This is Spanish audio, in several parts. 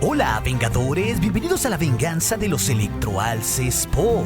Hola, Vengadores, bienvenidos a la venganza de los electroalces Pop.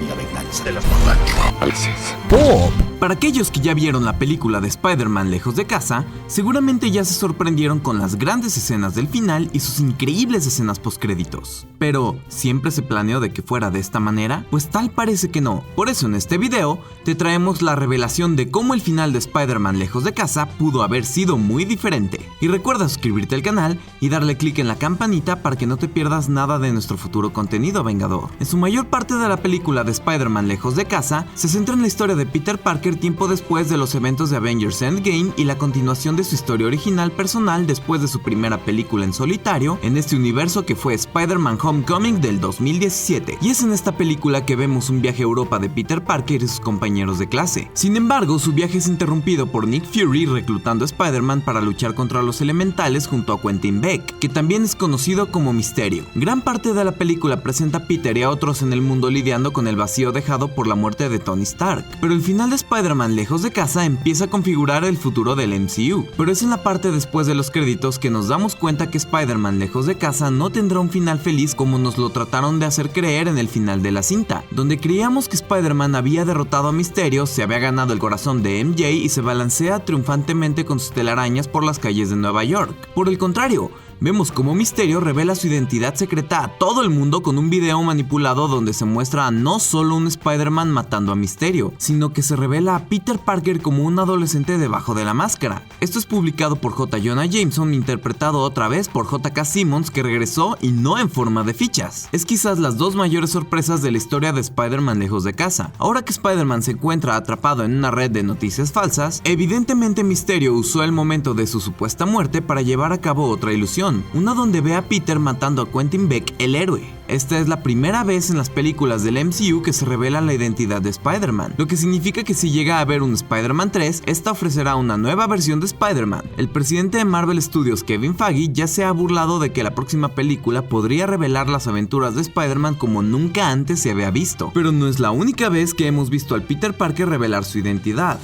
La venganza de los electroalces Pop. Para aquellos que ya vieron la película de Spider-Man Lejos de Casa, seguramente ya se sorprendieron con las grandes escenas del final y sus increíbles escenas postcréditos. Pero, ¿siempre se planeó de que fuera de esta manera? Pues tal parece que no. Por eso en este video, te traemos la revelación de cómo el final de Spider-Man Lejos de Casa pudo haber sido muy diferente. Y recuerda suscribirte al canal y darle clic en la campanita para que no te pierdas nada de nuestro futuro contenido vengador. En su mayor parte de la película de Spider-Man Lejos de Casa, se centra en la historia de Peter Parker tiempo después de los eventos de Avengers Endgame y la continuación de su historia original personal después de su primera película en solitario en este universo que fue Spider-Man Homecoming del 2017. Y es en esta película que vemos un viaje a Europa de Peter Parker y sus compañeros de clase. Sin embargo, su viaje es interrumpido por Nick Fury reclutando a Spider-Man para luchar contra los elementales junto a Quentin Beck, que también es conocido como Misterio. Gran parte de la película presenta a Peter y a otros en el mundo lidiando con el vacío dejado por la muerte de Tony Stark, pero el final de Spider-Man Lejos de Casa empieza a configurar el futuro del MCU, pero es en la parte después de los créditos que nos damos cuenta que Spider-Man Lejos de Casa no tendrá un final feliz como nos lo trataron de hacer creer en el final de la cinta, donde creíamos que Spider-Man había derrotado a Misterio, se había ganado el corazón de MJ y se balancea triunfantemente con sus telarañas por las calles de Nueva York. Por el contrario, vemos como Misterio revela su identidad secreta a todo el mundo con un video manipulado donde se muestra a no solo un Spider-Man matando a Misterio, sino que se revela a Peter Parker como un adolescente debajo de la máscara. Esto es publicado por J. Jonah Jameson, interpretado otra vez por J.K. Simmons, que regresó y no en forma de fichas. Es quizás las dos mayores sorpresas de la historia de Spider-Man Lejos de Casa. Ahora que Spider-Man se encuentra atrapado en una red de noticias falsas, evidentemente Misterio usó el momento de su supuesta muerte para llevar a cabo otra ilusión, una donde ve a Peter matando a Quentin Beck, el héroe. Esta es la primera vez en las películas del MCU que se revela la identidad de Spider-Man, lo que significa que si llega a haber un Spider-Man 3, esta ofrecerá una nueva versión de Spider-Man. El presidente de Marvel Studios, Kevin Feige, ya se ha burlado de que la próxima película podría revelar las aventuras de Spider-Man como nunca antes se había visto, pero no es la única vez que hemos visto al Peter Parker revelar su identidad.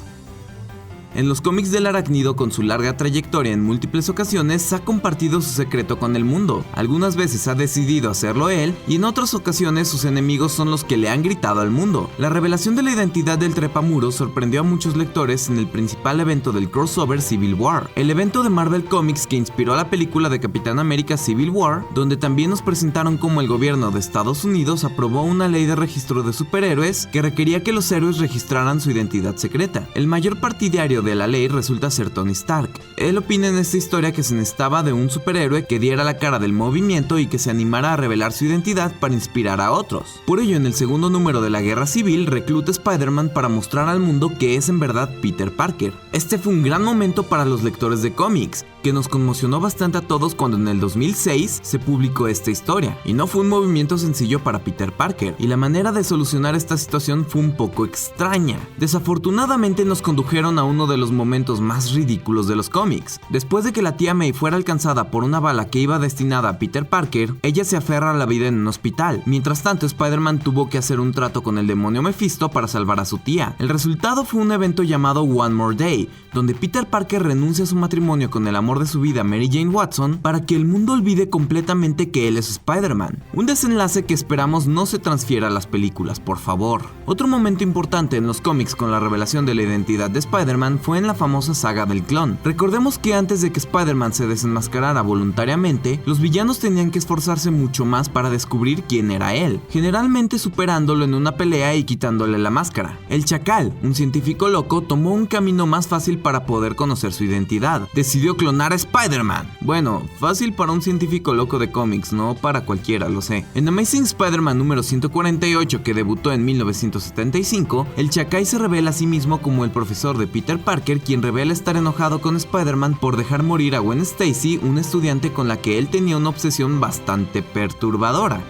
En los cómics del Arácnido, con su larga trayectoria en múltiples ocasiones, ha compartido su secreto con el mundo. Algunas veces ha decidido hacerlo él, y en otras ocasiones sus enemigos son los que le han gritado al mundo. La revelación de la identidad del Trepamuros sorprendió a muchos lectores en el principal evento del crossover Civil War, el evento de Marvel Comics que inspiró la película de Capitán América Civil War, donde también nos presentaron cómo el gobierno de Estados Unidos aprobó una ley de registro de superhéroes que requería que los héroes registraran su identidad secreta. El mayor partidario de la ley resulta ser Tony Stark. Él opina en esta historia que se necesitaba de un superhéroe que diera la cara del movimiento y que se animara a revelar su identidad para inspirar a otros. Por ello, en el segundo número de la Guerra Civil, recluta a Spider-Man para mostrar al mundo que es en verdad Peter Parker. Este fue un gran momento para los lectores de cómics, que nos conmocionó bastante a todos cuando en el 2006 se publicó esta historia, y no fue un movimiento sencillo para Peter Parker, y la manera de solucionar esta situación fue un poco extraña. Desafortunadamente nos condujeron a uno de los momentos más ridículos de los cómics. Después de que la tía May fuera alcanzada por una bala que iba destinada a Peter Parker, ella se aferra a la vida en un hospital. Mientras tanto, Spider-Man tuvo que hacer un trato con el demonio Mephisto para salvar a su tía. El resultado fue un evento llamado One More Day, donde Peter Parker renuncia a su matrimonio con el amor de su vida, Mary Jane Watson, para que el mundo olvide completamente que él es Spider-Man. Un desenlace que esperamos no se transfiera a las películas, por favor. Otro momento importante en los cómics con la revelación de la identidad de Spider-Man fue en la famosa saga del clon. Recordemos que antes de que Spider-Man se desenmascarara voluntariamente, los villanos tenían que esforzarse mucho más para descubrir quién era él, generalmente superándolo en una pelea y quitándole la máscara. El Chacal, un científico loco, tomó un camino más fácil para poder conocer su identidad. Decidió clonar a Spider-Man. Bueno, fácil para un científico loco de cómics, no para cualquiera, lo sé. En Amazing Spider-Man número 148, que debutó en 1975, el Chacal se revela a sí mismo como el profesor de Peter Parker, quien revela estar enojado con Spider-Man por dejar morir a Gwen Stacy, una estudiante con la que él tenía una obsesión bastante perturbadora.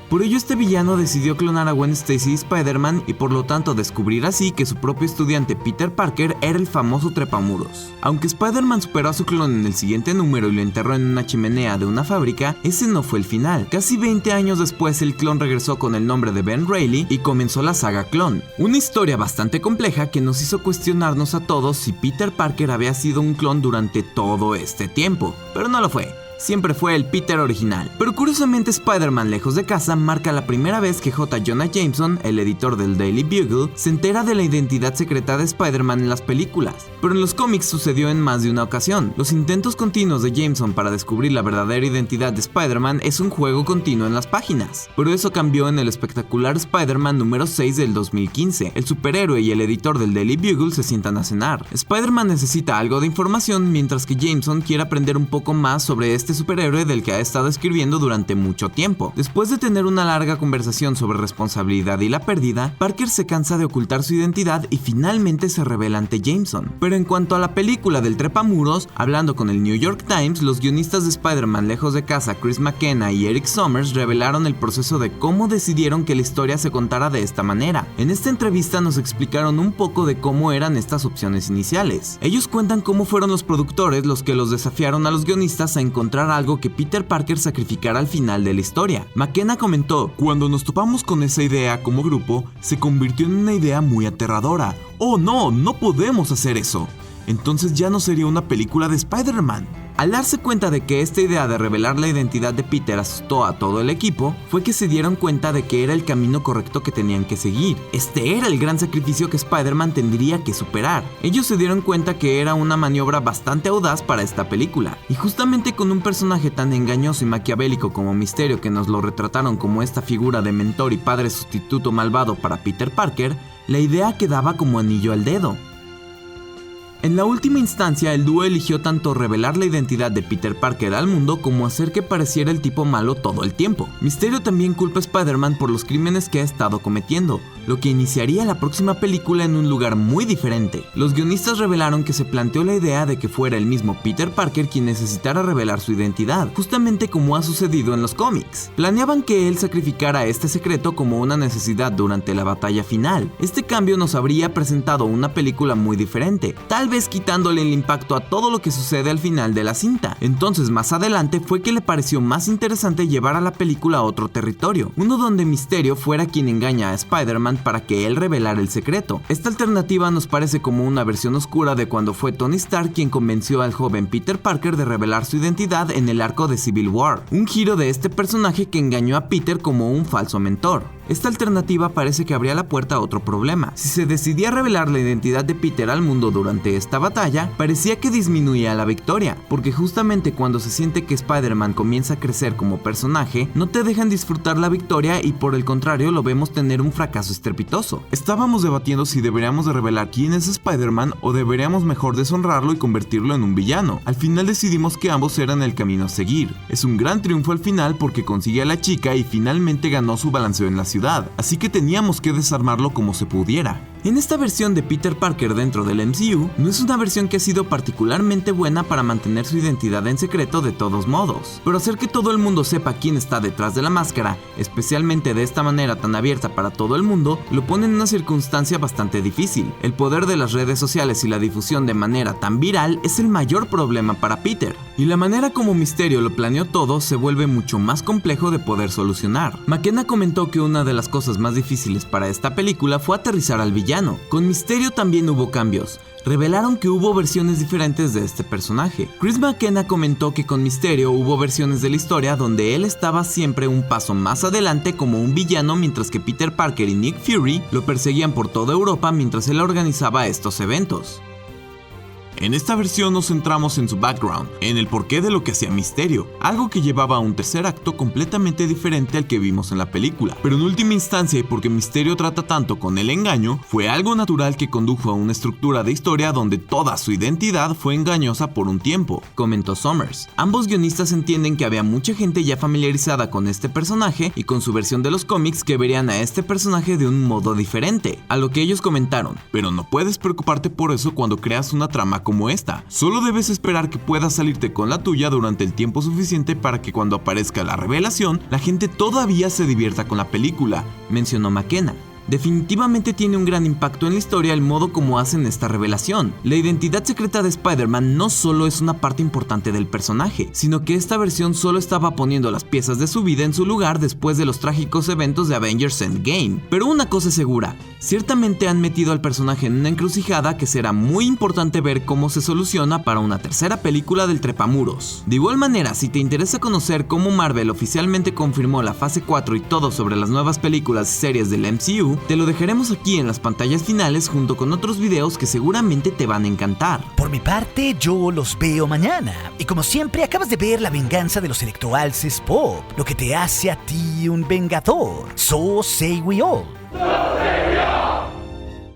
Por ello, este villano decidió clonar a Gwen Stacy y Spider-Man y por lo tanto descubrir así que su propio estudiante Peter Parker era el famoso Trepamuros. Aunque Spider-Man superó a su clon en el siguiente número y lo enterró en una chimenea de una fábrica, ese no fue el final. Casi 20 años después, el clon regresó con el nombre de Ben Reilly y comenzó la saga Clon. Una historia bastante compleja que nos hizo cuestionarnos a todos si Peter Parker había sido un clon durante todo este tiempo, pero no lo fue. siempre fue el Peter original. Pero curiosamente Spider-Man Lejos de Casa marca la primera vez que J. Jonah Jameson, el editor del Daily Bugle, se entera de la identidad secreta de Spider-Man en las películas. Pero en los cómics sucedió en más de una ocasión. Los intentos continuos de Jameson para descubrir la verdadera identidad de Spider-Man es un juego continuo en las páginas. Pero eso cambió en el espectacular Spider-Man número 6 del 2015. El superhéroe y el editor del Daily Bugle se sientan a cenar. Spider-Man necesita algo de información mientras que Jameson quiere aprender un poco más sobre este superhéroe del que ha estado escribiendo durante mucho tiempo. Después de tener una larga conversación sobre responsabilidad y la pérdida, Parker se cansa de ocultar su identidad y finalmente se revela ante Jameson. Pero en cuanto a la película del trepamuros, hablando con el New York Times, los guionistas de Spider-Man Lejos de Casa, Chris McKenna y Eric Summers, revelaron el proceso de cómo decidieron que la historia se contara de esta manera. En esta entrevista nos explicaron un poco de cómo eran estas opciones iniciales. Ellos cuentan cómo fueron los productores los que los desafiaron a los guionistas a encontrar algo que Peter Parker sacrificara al final de la historia. McKenna comentó: "Cuando nos topamos con esa idea como grupo, se convirtió en una idea muy aterradora. ¡Oh no! ¡No podemos hacer eso! Entonces ya no sería una película de Spider-Man". Al darse cuenta de que esta idea de revelar la identidad de Peter asustó a todo el equipo, fue que se dieron cuenta de que era el camino correcto que tenían que seguir. Este era el gran sacrificio que Spider-Man tendría que superar. Ellos se dieron cuenta que era una maniobra bastante audaz para esta película. Y justamente con un personaje tan engañoso y maquiavélico como Mysterio, que nos lo retrataron como esta figura de mentor y padre sustituto malvado para Peter Parker, la idea quedaba como anillo al dedo. En la última instancia, el dúo eligió tanto revelar la identidad de Peter Parker al mundo como hacer que pareciera el tipo malo todo el tiempo. Mysterio también culpa a Spider-Man por los crímenes que ha estado cometiendo, lo que iniciaría la próxima película en un lugar muy diferente. Los guionistas revelaron que se planteó la idea de que fuera el mismo Peter Parker quien necesitara revelar su identidad, justamente como ha sucedido en los cómics. Planeaban que él sacrificara este secreto como una necesidad durante la batalla final. Este cambio nos habría presentado una película muy diferente, tal vez quitándole el impacto a todo lo que sucede al final de la cinta. Entonces más adelante fue que le pareció más interesante llevar a la película a otro territorio, uno donde Mysterio fuera quien engaña a Spider-Man para que él revelara el secreto. Esta alternativa nos parece como una versión oscura de cuando fue Tony Stark quien convenció al joven Peter Parker de revelar su identidad en el arco de Civil War, un giro de este personaje que engañó a Peter como un falso mentor. Esta alternativa parece que abría la puerta a otro problema. Si se decidía revelar la identidad de Peter al mundo durante esta batalla, parecía que disminuía la victoria, porque justamente cuando se siente que Spider-Man comienza a crecer como personaje, no te dejan disfrutar la victoria y por el contrario lo vemos tener un fracaso estrepitoso. Estábamos debatiendo si deberíamos de revelar quién es Spider-Man o deberíamos mejor deshonrarlo y convertirlo en un villano. Al final decidimos que ambos eran el camino a seguir. Es un gran triunfo al final porque consigue a la chica y finalmente ganó su balanceo en la ciudad, así que teníamos que desarmarlo como se pudiera. En esta versión de Peter Parker dentro del MCU, no es una versión que ha sido particularmente buena para mantener su identidad en secreto de todos modos, pero hacer que todo el mundo sepa quién está detrás de la máscara, especialmente de esta manera tan abierta para todo el mundo, lo pone en una circunstancia bastante difícil. El poder de las redes sociales y la difusión de manera tan viral es el mayor problema para Peter, y la manera como Mysterio lo planeó todo se vuelve mucho más complejo de poder solucionar. McKenna comentó que una de las cosas más difíciles para esta película fue aterrizar al villano. Con Mysterio también hubo cambios. Revelaron que hubo versiones diferentes de este personaje. Chris McKenna comentó que con Mysterio hubo versiones de la historia donde él estaba siempre un paso más adelante como un villano, mientras que Peter Parker y Nick Fury lo perseguían por toda Europa mientras él organizaba estos eventos. En esta versión nos centramos en su background, en el porqué de lo que hacía Mysterio, algo que llevaba a un tercer acto completamente diferente al que vimos en la película. Pero en última instancia, y porque Mysterio trata tanto con el engaño, fue algo natural que condujo a una estructura de historia donde toda su identidad fue engañosa por un tiempo, comentó Summers. Ambos guionistas entienden que había mucha gente ya familiarizada con este personaje y con su versión de los cómics que verían a este personaje de un modo diferente, a lo que ellos comentaron: pero no puedes preocuparte por eso cuando creas una trama como esta. Solo debes esperar que puedas salirte con la tuya durante el tiempo suficiente para que cuando aparezca la revelación, la gente todavía se divierta con la película, mencionó McKenna. Definitivamente tiene un gran impacto en la historia el modo como hacen esta revelación. La identidad secreta de Spider-Man no solo es una parte importante del personaje, sino que esta versión solo estaba poniendo las piezas de su vida en su lugar después de los trágicos eventos de Avengers Endgame. Pero una cosa es segura, ciertamente han metido al personaje en una encrucijada que será muy importante ver cómo se soluciona para una tercera película del Trepamuros. De igual manera, si te interesa conocer cómo Marvel oficialmente confirmó la fase 4 y todo sobre las nuevas películas y series del MCU, te lo dejaremos aquí en las pantallas finales junto con otros videos que seguramente te van a encantar. Por mi parte, yo los veo mañana. Y como siempre, acabas de ver La venganza de los electroalces pop, lo que te hace a ti un vengador. So say we all.